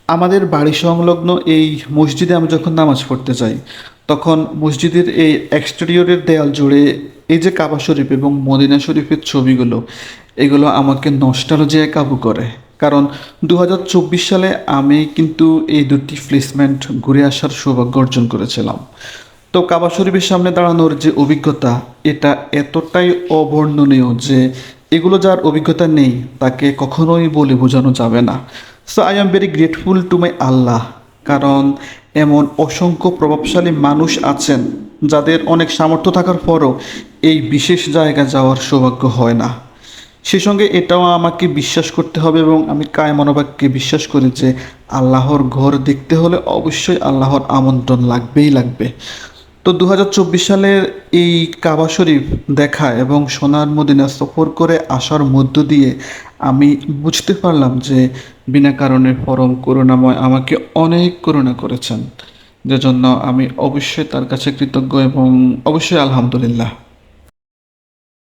আমাদের বাড়ি সংলগ্ন এই মসজিদে আমি যখন নামাজ পড়তে যাই, তখন মসজিদের এই এক্সটেরিয়রের দেয়াল জুড়ে এই যে কাবা শরীফ এবং মদিনা শরীফের ছবিগুলো, এগুলো আমাকে নস্টালজিয়ায় কাবু করে। কারণ 2024 সালে আমি কিন্তু এই দুটি প্লেসমেন্ট ঘুরে আসার সৌভাগ্য অর্জন করেছিলাম। তো কাবা শরীফের সামনে দাঁড়ানোর যে অভিজ্ঞতা, এটা এতটাই অবর্ণনীয় যে এগুলো যার অভিজ্ঞতা নেই তাকে কখনোই বলে বোঝানো যাবে না। So I am very grateful to my Allah, কারণ এমন অসংখ্য প্রভাবশালী মানুষ আছেন যাদের অনেক সামর্থ্য থাকার পরও এই বিশেষ জায়গা যাওয়ার সৌভাগ্য হয় না। সেই সঙ্গে এটাও আমাকে বিশ্বাস করতে হবে এবং আমি কায় মনোবাক্যে বিশ্বাস করি যে আল্লাহর ঘর দেখতে হলে অবশ্যই আল্লাহর আমন্ত্রণ লাগবেই লাগবে। তো 2024 সালের এই কাবা শরীফ দেখা এবং সোনার মদিনা সফর করে আসার মধ্য দিয়ে আমি বুঝতে পারলাম যে বিনা কারণে পরম করুণাময় আমাকে অনেক করুণা করেছেন, যে জন্য আমি অবশ্যই তার কাছে কৃতজ্ঞ এবং অবশ্যই আলহামদুলিল্লাহ।